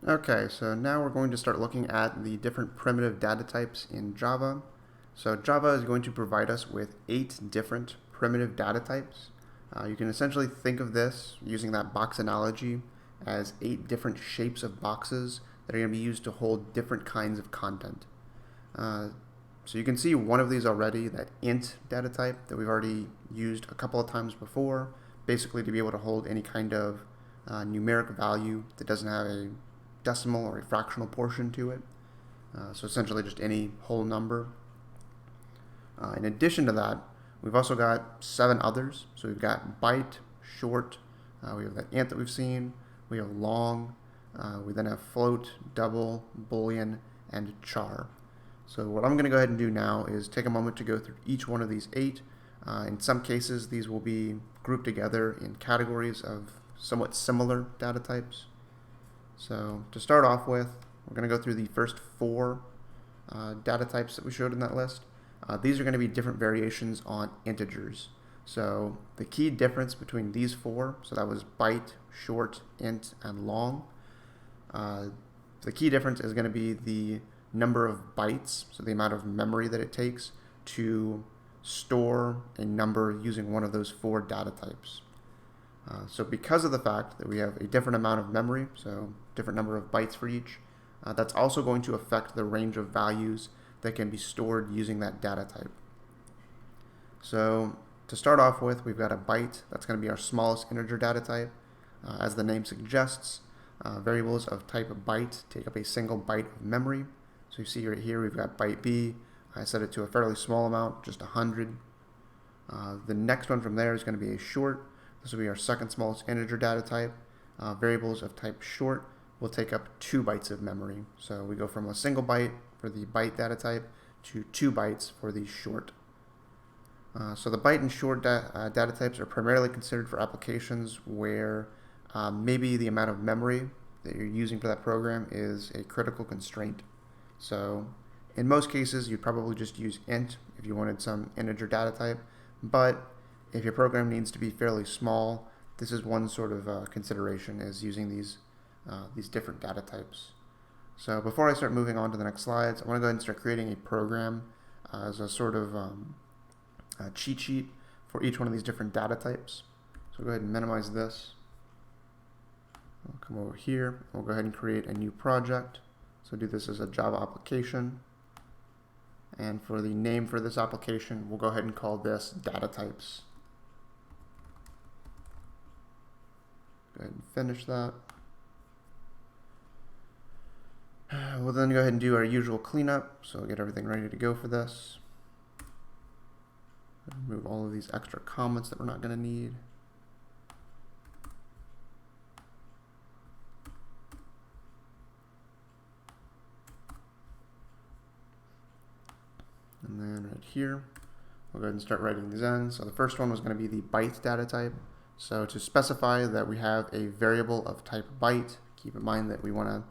Okay, so now we're going to start looking at the different primitive data types in Java. So Java is going to provide us with 8 different primitive data types. You can essentially think of this, using that box analogy, as 8 different shapes of boxes that are going to be used to hold different kinds of content. So you can see one of these already, that int data type that we've already used a couple of times before, basically to be able to hold any kind of numeric value that doesn't have a decimal or a fractional portion to it. So essentially just any whole number. In addition to that, we've also got 7 others. So we've got byte, short, we have that int that we've seen, we have long, we then have float, double, boolean, and char. So what I'm going to go ahead and do now is take a moment to go through each one of these 8. In some cases, these will be grouped together in categories of somewhat similar data types. So to start off with, we're going to go through the first 4 data types that we showed in that list. These are going to be different variations on integers. So the key difference between these 4, so that was byte, short, int, and long, the key difference is going to be the number of bytes, so the amount of memory that it takes to store a number using one of those 4 data types. So because of the fact that we have a different amount of memory, so different number of bytes for each, that's also going to affect the range of values that can be stored using that data type. So to start off with, we've got a byte. That's going to be our smallest integer data type. As the name suggests, variables of type byte take up a single byte of memory. So you see right here we've got byte B. I set it to a fairly small amount, just 100. The next one from there is going to be a short. This will be our second smallest integer data type. Variables of type short will take up 2 bytes of memory. So we go from a single byte for the byte data type to 2 bytes for the short. So the byte and short data types are primarily considered for applications where maybe the amount of memory that you're using for that program is a critical constraint. So in most cases, you'd probably just use int if you wanted some integer data type, but if your program needs to be fairly small, this is one sort of consideration, is using these different data types. So before I start moving on to the next slides, I want to go ahead and start creating a program as a sort of cheat sheet for each one of these different data types. So go ahead and minimize this. We'll come over here. We'll go ahead and create a new project. So do this as a Java application. And for the name for this application, we'll go ahead and call this data types. Go ahead and finish that. We'll then go ahead and do our usual cleanup. So we'll get everything ready to go for this. Remove all of these extra comments that we're not going to need. And then right here, we'll go ahead and start writing these in. So the first one was going to be the byte data type. So to specify that we have a variable of type byte, keep in mind that we want to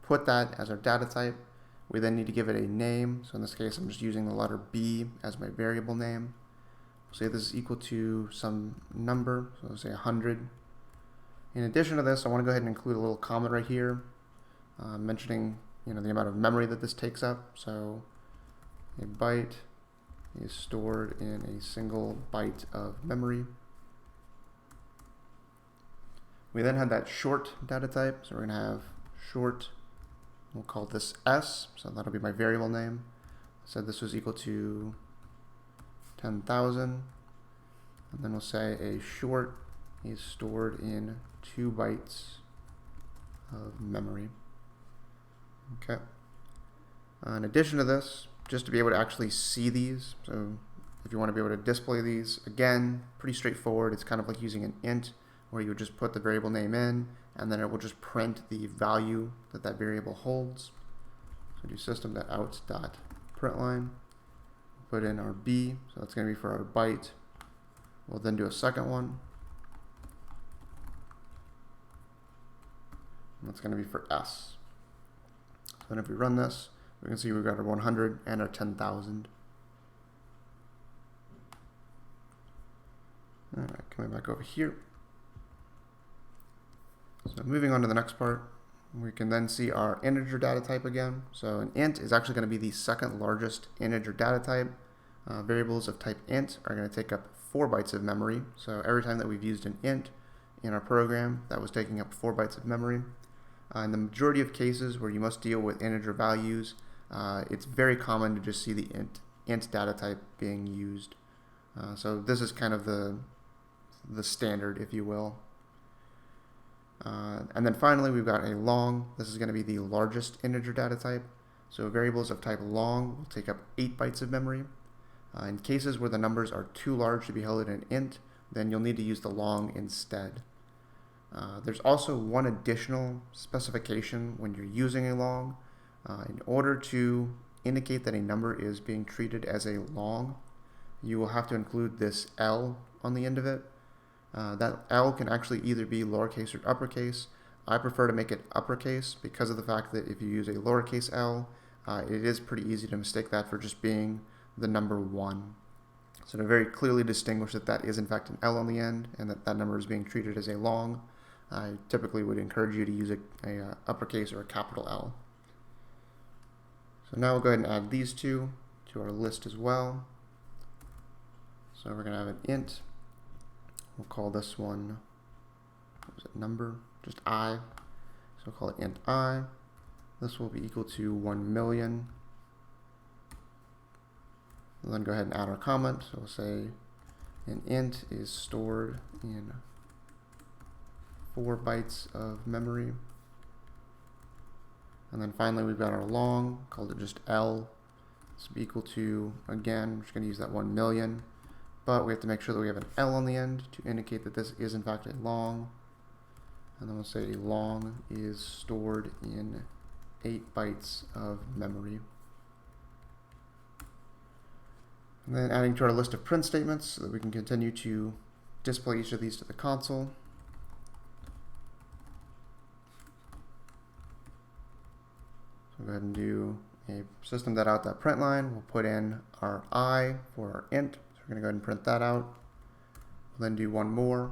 put that as our data type. We then need to give it a name. So in this case, I'm just using the letter B as my variable name. We'll say this is equal to some number, so I'll say 100. In addition to this, I want to go ahead and include a little comment right here mentioning the amount of memory that this takes up. So a byte is stored in a single byte of memory. We then had that short data type, so we're going to have short. We'll call this S, so that'll be my variable name. So this was equal to 10,000, and then we'll say a short is stored in 2 bytes of memory. Okay. In addition to this, just to be able to actually see these, so if you want to be able to display these, again, pretty straightforward. It's kind of like using an int, where you would just put the variable name in, and then it will just print the value that that variable holds. So do system.out.println, put in our B, so that's going to be for our byte. We'll then do a second one, and that's going to be for S. So then if we run this, we can see we've got our 100 and our 10,000. All right, coming back over here. So moving on to the next part, We can then see our integer data type again. So an int is actually going to be the second largest integer data type. Variables of type int are going to take up 4 bytes of memory. So every time that we've used an int in our program, that was taking up 4 bytes of memory. In the majority of cases where you must deal with integer values, it's very common to just see the int data type being used. So this is kind of the standard, if you will. And then finally, we've got a long. This is going to be the largest integer data type. So variables of type long will take up 8 bytes of memory. In cases where the numbers are too large to be held in an int, then you'll need to use the long instead. There's also one additional specification when you're using a long. In order to indicate that a number is being treated as a long, you will have to include this L on the end of it. That L can actually either be lowercase or uppercase. I prefer to make it uppercase because of the fact that if you use a lowercase L, it is pretty easy to mistake that for just being the number 1. So to very clearly distinguish that that is in fact an L on the end and that that number is being treated as a long, I typically would encourage you to use a uppercase or a capital L. So now we'll go ahead and add these two to our list as well. So we're going to have an int. We'll call this one, what was it, number? Just I. So we'll call it int I. This will be equal to 1 million. We'll then go ahead and add our comment. So we'll say an int is stored in 4 bytes of memory. And then finally we've got our long, called it just L. This will be equal to, again, we're just going to use that 1 million. But we have to make sure that we have an L on the end to indicate that this is in fact a long. And then we'll say a long is stored in 8 bytes of memory. And then adding to our list of print statements so that we can continue to display each of these to the console. So we'll go ahead and do a system.out.println. We'll put in our I for our int. We're going to go ahead and print that out. We'll then do one more.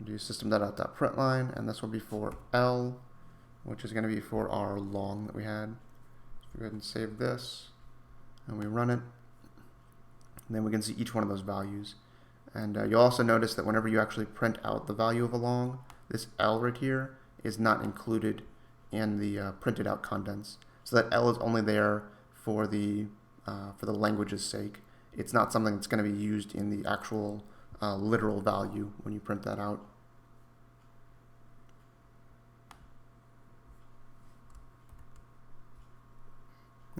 Do system.out.println, and this will be for L, which is going to be for our long that we had. So go ahead and save this, and we run it. And then we can see each one of those values. And you'll also notice that whenever you actually print out the value of a long, this L right here is not included in the printed out contents. So that L is only there for the language's sake. It's not something that's going to be used in the actual literal value when you print that out.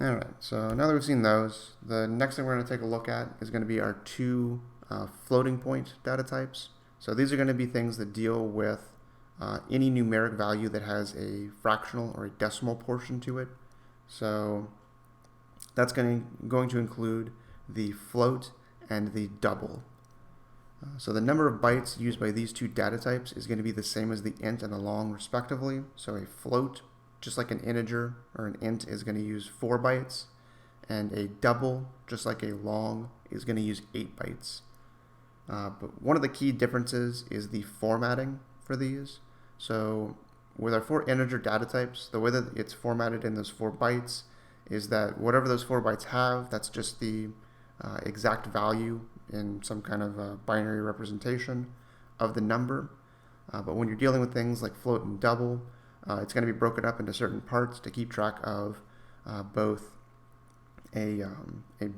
Alright, so now that we've seen those, the next thing we're going to take a look at is going to be our two floating point data types. So these are going to be things that deal with any numeric value that has a fractional or a decimal portion to it. So that's going to include the float and the double. So the number of bytes used by these two data types is going to be the same as the int and the long respectively. So a float, just like an integer or an int, is going to use 4 bytes, and a double, just like a long, is going to use 8 bytes. But one of the key differences is the formatting for these. So with our 4 integer data types, the way that it's formatted in those 4 bytes is that whatever those 4 bytes have, that's just the exact value in some kind of binary representation of the number. But when you're dealing with things like float and double, it's going to be broken up into certain parts to keep track of both a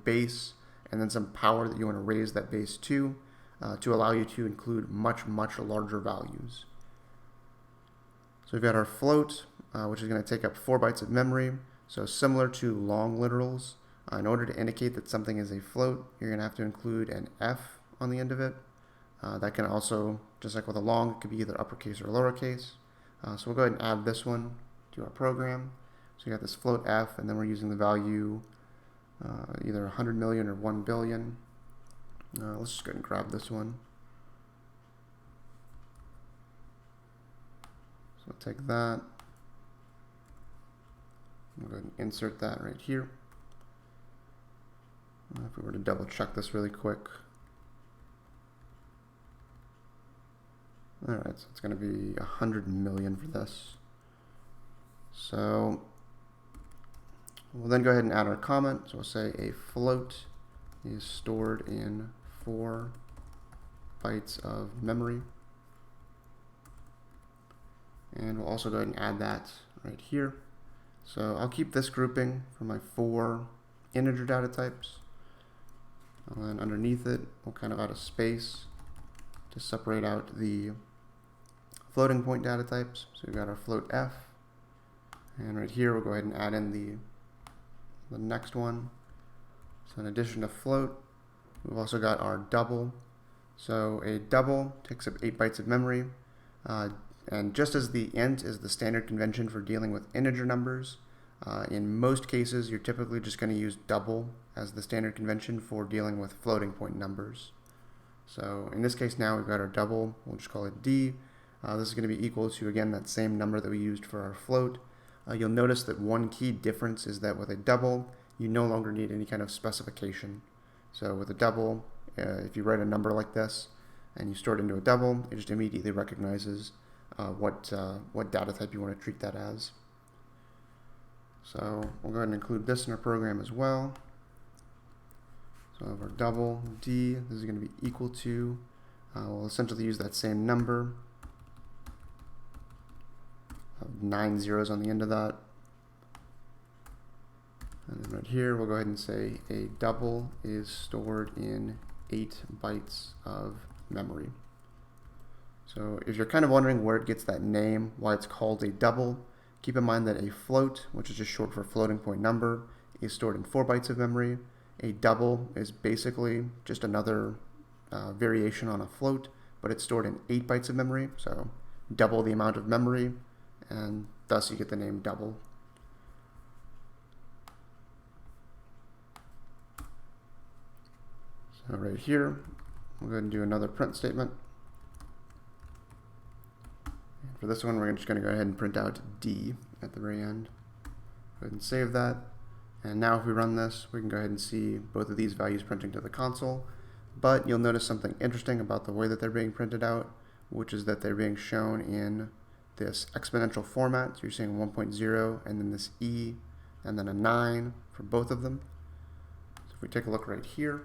base and then some power that you want to raise that base to allow you to include much, much larger values. So we've got our float, which is going to take up 4 bytes of memory. So similar to long literals, in order to indicate that something is a float, you're going to have to include an F on the end of it. That can also, just like with a long, it could be either uppercase or lowercase. So we'll go ahead and add this one to our program. So we got this float F, and then we're using the value either 100 million or 1 billion. Let's just go ahead and grab this one. So we'll take that. We'll go ahead and insert that right here. If we were to double check this really quick. Alright, so it's going to be 100 million for this. So we'll then go ahead and add our comment. So we'll say a float is stored in 4 bytes of memory. And we'll also go ahead and add that right here. So I'll keep this grouping for my 4 integer data types. And then underneath it, we'll kind of add a space to separate out the floating point data types. So we've got our float f. And right here, we'll go ahead and add in the next one. So in addition to float, we've also got our double. So a double takes up 8 bytes of memory. And just as the int is the standard convention for dealing with integer numbers, in most cases you're typically just going to use double as the standard convention for dealing with floating point numbers. So in this case now we've got our double, we'll just call it d. This is going to be equal to, again, that same number that we used for our float. You'll notice that one key difference is that with a double, you no longer need any kind of specification. So with a double, if you write a number like this and you store it into a double, it just immediately recognizes what data type you want to treat that as. So we'll go ahead and include this in our program as well. So our double d, this is going to be equal to, we'll essentially use that same number of 9 zeros on the end of that. And then right here, we'll go ahead and say a double is stored in 8 bytes of memory. So if you're kind of wondering where it gets that name, why it's called a double, keep in mind that a float, which is just short for floating point number, is stored in 4 bytes of memory. A double is basically just another variation on a float, but it's stored in 8 bytes of memory, so double the amount of memory, and thus you get the name double. So right here, we'll go ahead and do another print statement. And for this one, we're just going to go ahead and print out d at the very end. Go ahead and save that. And now if we run this, we can go ahead and see both of these values printing to the console. But you'll notice something interesting about the way that they're being printed out, which is that they're being shown in this exponential format. So you're seeing 1.0 and then this e and then a 9 for both of them. So if we take a look right here,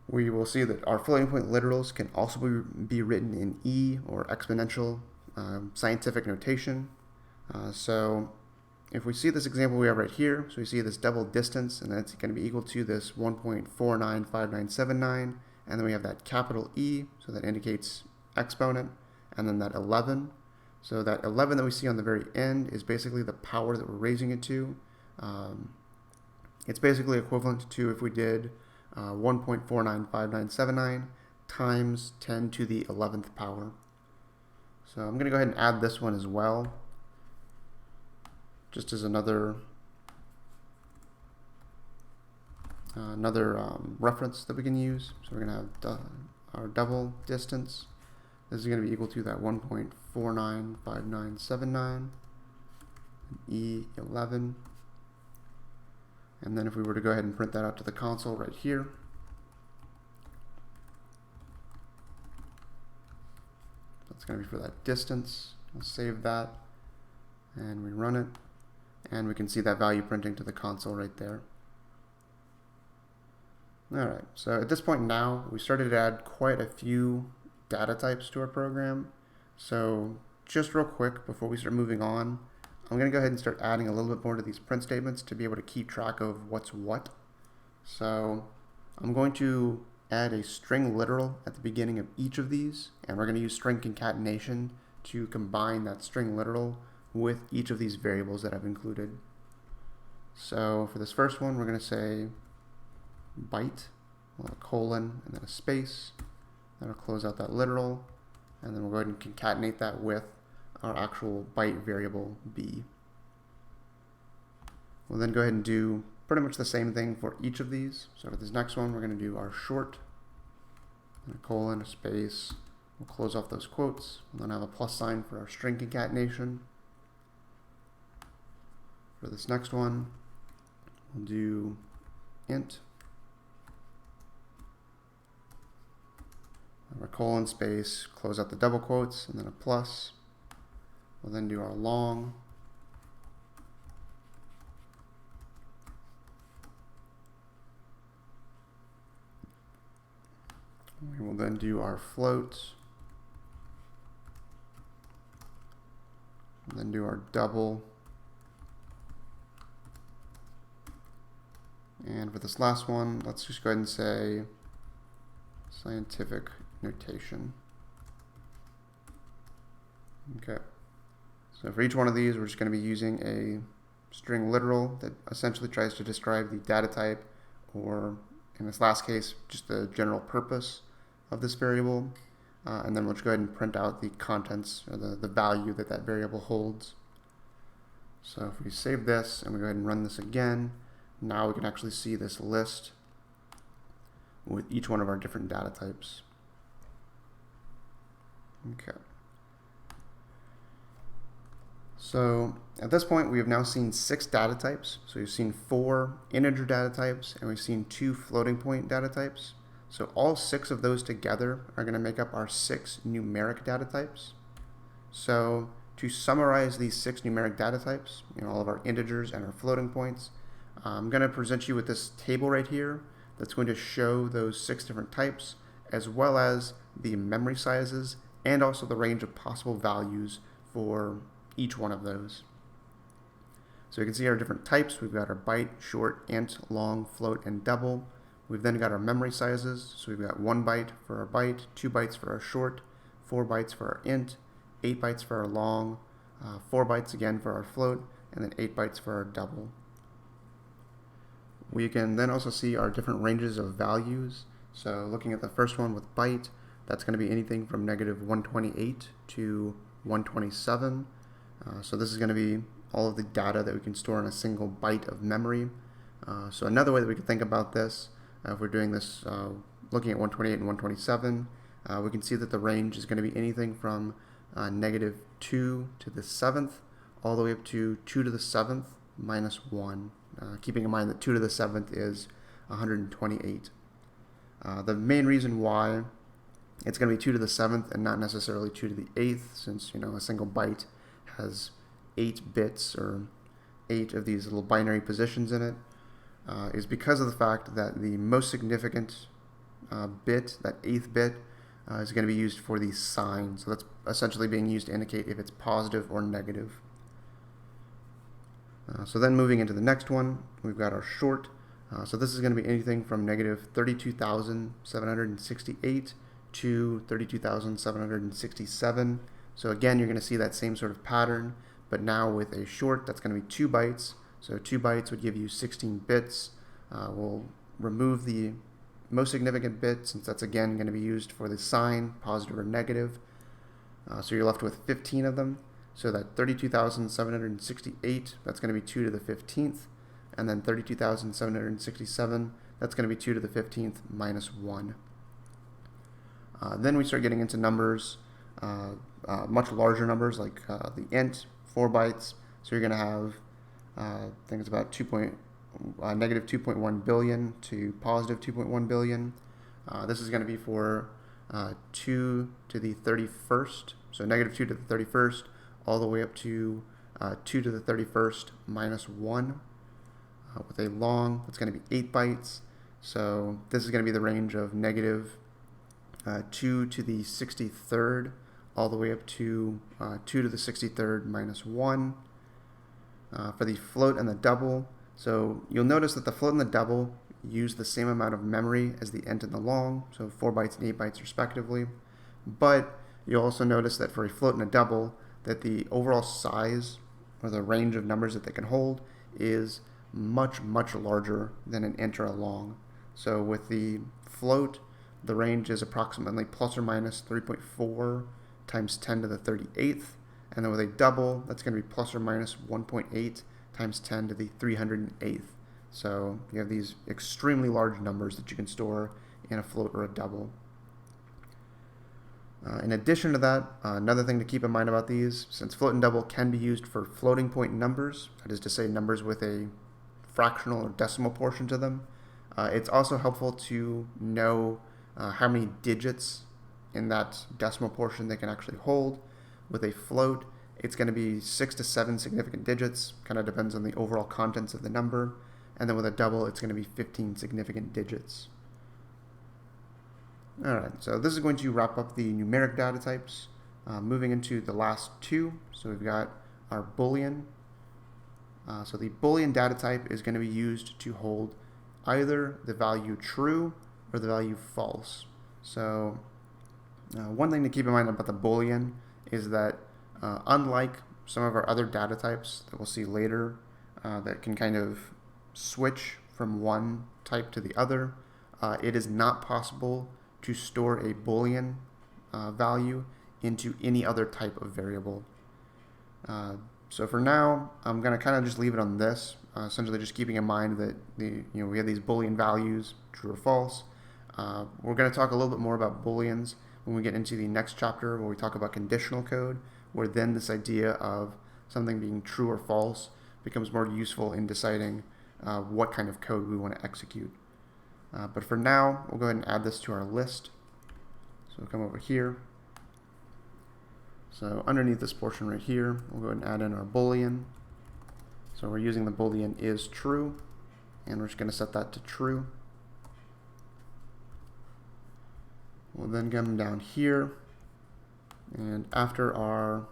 we will see that our floating point literals can also be written in e or exponential scientific notation. So if we see this example we have right here, so we see this double distance, and that's going to be equal to this 1.495979, and then we have that capital E, so that indicates exponent, and then that 11. So that 11 that we see on the very end is basically the power that we're raising it to. It's basically equivalent to if we did 1.495979 times 10 to the 11th power. So I'm going to go ahead and add this one as well, just as another reference that we can use. So we're going to have our double distance. This is going to be equal to that 1.495979 E11. And then if we were to go ahead and print that out to the console right here, that's going to be for that distance. We'll save that and we run it, and we can see that value printing to the console right there. Alright, so at this point now, we started to add quite a few data types to our program. So just real quick before we start moving on, I'm going to go ahead and start adding a little bit more to these print statements to be able to keep track of what's what. So I'm going to add a string literal at the beginning of each of these, and we're going to use string concatenation to combine that string literal with each of these variables that I've included. So for this first one, we're going to say byte, a colon, and then a space. That'll close out that literal, and then we'll go ahead and concatenate that with our actual byte variable b. We'll then go ahead and do pretty much the same thing for each of these. So for this next one, we're going to do our short, and a colon, a space. We'll close off those quotes, and then have a plus sign for our string concatenation. For this next one, we'll do int, a colon space, close out the double quotes, and then a plus. We'll then do our long. We will then do our float. And then do our double. And for this last one, let's just go ahead and say scientific notation. Okay. So for each one of these, we're just going to be using a string literal that essentially tries to describe the data type, or in this last case, just the general purpose of this variable. And then we'll just go ahead and print out the contents, or the value that that variable holds. So if we save this and we go ahead and run this again, now we can actually see this list with each one of our different data types. Okay. So at this point, we have now seen 6 data types. So we've seen 4 integer data types, and we've seen 2 floating point data types. So all 6 of those together are going to make up our 6 numeric data types. So to summarize these 6 numeric data types, all of our integers and our floating points, I'm going to present you with this table right here that's going to show those 6 different types, as well as the memory sizes and also the range of possible values for each one of those. So you can see our different types. We've got our byte, short, int, long, float, and double. We've then got our memory sizes. So we've got 1 byte for our byte, 2 bytes for our short, 4 bytes for our int, 8 bytes for our long, 4 bytes again for our float, and then 8 bytes for our double. We can then also see our different ranges of values. So looking at the first one with byte, that's going to be anything from -128 to 127. So this is going to be all of the data that we can store in a single byte of memory. So another way that we can think about this, if we're doing this looking at 128 and 127, we can see that the range is going to be anything from -2 to the 7th all the way up to 2 to the 7th minus 1, keeping in mind that 2 to the 7th is 128. The main reason why it's going to be 2 to the 7th and not necessarily 2 to the 8th, since a single byte has 8 bits, or 8 of these little binary positions in it, is because of the fact that the most significant bit, that 8th bit, is going to be used for the sign. So that's essentially being used to indicate if it's positive or negative. So then moving into the next one, we've got our short. So this is going to be anything from -32,768 to 32,767. So again, you're going to see that same sort of pattern, but now with a short, that's going to be 2 bytes. So 2 bytes would give you 16 bits. We'll remove the most significant bit, since that's again going to be used for the sign, positive or negative. So you're left with 15 of them. So that 32,768, that's going to be 2 to the 15th. And then 32,767, that's going to be 2 to the 15th minus 1. Then we start getting into numbers, much larger numbers, like the int, 4 bytes. So you're going to have, I think it's about -2.1 billion to positive 2.1 billion. This is going to be for 2 to the 31st, so -2 to the 31st, all the way up to 2 to the 31st minus 1. With a long, it's going to be 8 bytes. So this is going to be the range of -2 to the 63rd, all the way up to 2 to the 63rd minus 1. For the float and the double, so you'll notice that the float and the double use the same amount of memory as the int and the long, so 4 bytes and 8 bytes respectively. But you'll also notice that for a float and a double, that the overall size, or the range of numbers that they can hold, is much, much larger than an int or a long. So with the float, the range is approximately plus or minus 3.4 times 10 to the 38th. And then with a double, that's going to be plus or minus 1.8 times 10 to the 308th. So you have these extremely large numbers that you can store in a float or a double. In addition to that, another thing to keep in mind about these, since float and double can be used for floating point numbers, that is to say numbers with a fractional or decimal portion to them, it's also helpful to know how many digits in that decimal portion they can actually hold. With a float, it's going to be 6 to 7 significant digits, kind of depends on the overall contents of the number. And then with a double, it's going to be 15 significant digits. Alright, so this is going to wrap up the numeric data types. Moving into the last two, so we've got our boolean. So the boolean data type is going to be used to hold either the value true or the value false. So one thing to keep in mind about the boolean is that unlike some of our other data types that we'll see later that can kind of switch from one type to the other, it is not possible to store a boolean value into any other type of variable. So for now, I'm going to kind of just leave it on this, essentially just keeping in mind that we have these boolean values, true or false. We're going to talk a little bit more about booleans when we get into the next chapter where we talk about conditional code, where then this idea of something being true or false becomes more useful in deciding what kind of code we want to execute. But for now, we'll go ahead and add this to our list. So we'll come over here. So underneath this portion right here, we'll go ahead and add in our boolean. So we're using the boolean is true, and we're just going to set that to true. We'll then come down here, and after our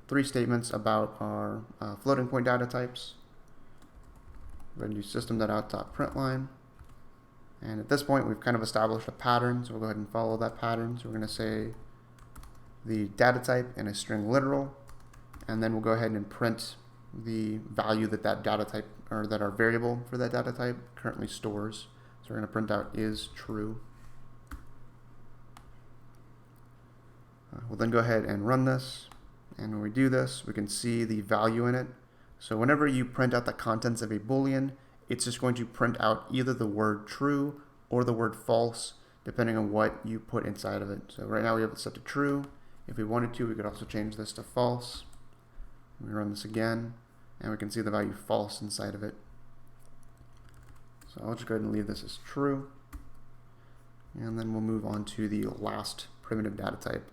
three statements about our floating point data types, we're going to do system.out.println. And at this point, we've kind of established a pattern, so we'll go ahead and follow that pattern. So we're going to say the data type in a string literal, and then we'll go ahead and print the value that that data type, or that our variable for that data type currently stores. So we're going to print out is true. We'll then go ahead and run this, and when we do this, we can see the value in it. So whenever you print out the contents of a boolean, it's just going to print out either the word true or the word false, depending on what you put inside of it. So right now we have it set to true. If we wanted to, we could also change this to false. We run this again, and we can see the value false inside of it. So I'll just go ahead and leave this as true. And then we'll move on to the last primitive data type.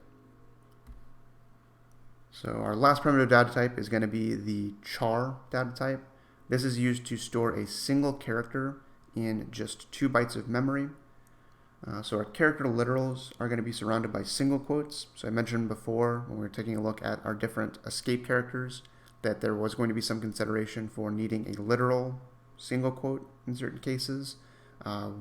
So our last primitive data type is going to be the char data type. This is used to store a single character in just 2 bytes of memory. So our character literals are going to be surrounded by single quotes. So I mentioned before when we were taking a look at our different escape characters that there was going to be some consideration for needing a literal single quote in certain cases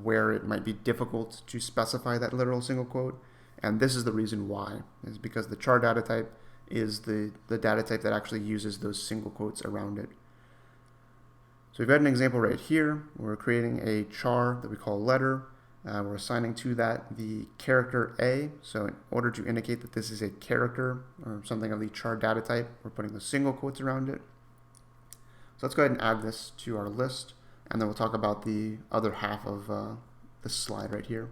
where it might be difficult to specify that literal single quote. And this is the reason why, is because the char data type is the data type that actually uses those single quotes around it. So we've got an example right here. We're creating a char that we call letter. We're assigning to that the character A. So in order to indicate that this is a character or something of the char data type, we're putting the single quotes around it. So let's go ahead and add this to our list, and then we'll talk about the other half of this slide right here.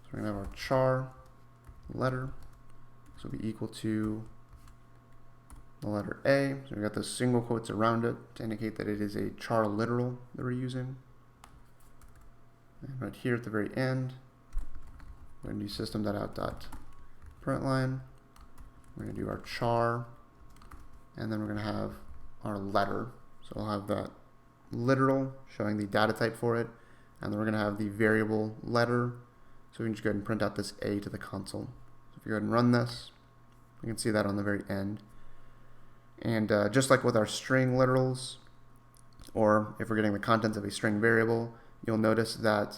So we're going to have our char letter. So it'll be equal to the letter A. So we've got those single quotes around it to indicate that it is a char literal that we're using. And right here at the very end, we're going to do system.out.println. We're going to do our char, and then we're going to have our letter. So we'll have that literal showing the data type for it, and then we're going to have the variable letter. So we can just go ahead and print out this A to the console. So if you go ahead and run this, you can see that on the very end. And just like with our string literals, or if we're getting the contents of a string variable, you'll notice that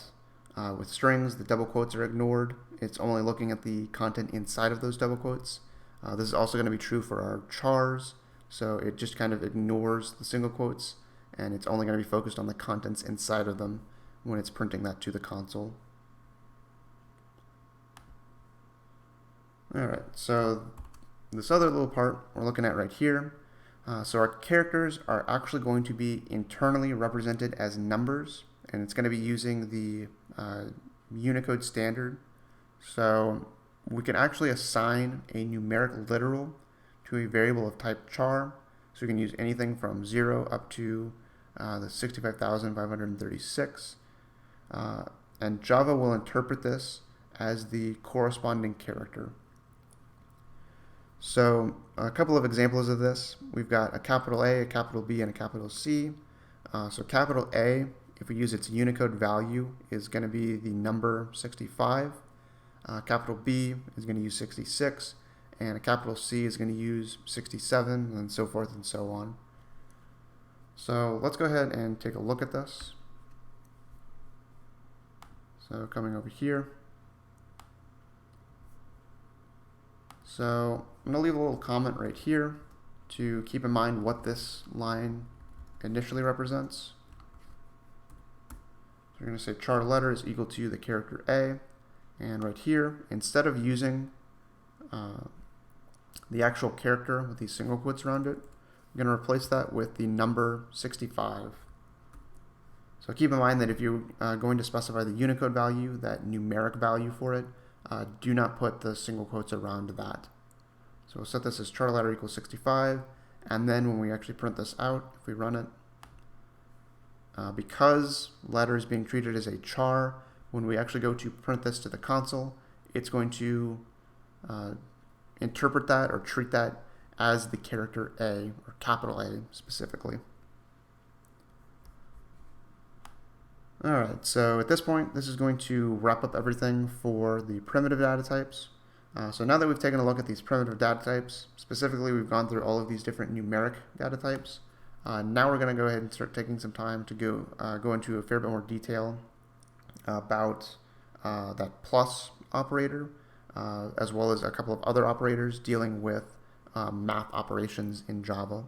with strings, the double quotes are ignored. It's only looking at the content inside of those double quotes. This is also going to be true for our chars, so it just kind of ignores the single quotes, and it's only going to be focused on the contents inside of them when it's printing that to the console. Alright, so this other little part we're looking at right here. So our characters are actually going to be internally represented as numbers, and it's going to be using the Unicode standard. So we can actually assign a numeric literal to a variable of type char. So we can use anything from 0 up to the 65,536. And Java will interpret this as the corresponding character. So a couple of examples of this. We've got a capital A, a capital B, and a capital C. So capital A, if we use its Unicode value, is going to be the number 65. Capital B is going to use 66, and a capital C is going to use 67, and so forth and so on. So let's go ahead and take a look at this. So coming over here. So I'm going to leave a little comment right here to keep in mind what this line initially represents. So we're going to say char letter is equal to the character A. And right here, instead of using the actual character with these single quotes around it, I'm going to replace that with the number 65. So keep in mind that if you're going to specify the Unicode value, that numeric value for it, do not put the single quotes around that. So we'll set this as char letter equals 65, and then when we actually print this out, if we run it, because letter is being treated as a char, when we actually go to print this to the console, it's going to interpret that or treat that as the character A, or capital A specifically. Alright, so at this point, this is going to wrap up everything for the primitive data types. So now that we've taken a look at these primitive data types, specifically we've gone through all of these different numeric data types, now we're going to go ahead and start taking some time to go into a fair bit more detail about that plus operator, as well as a couple of other operators dealing with math operations in Java.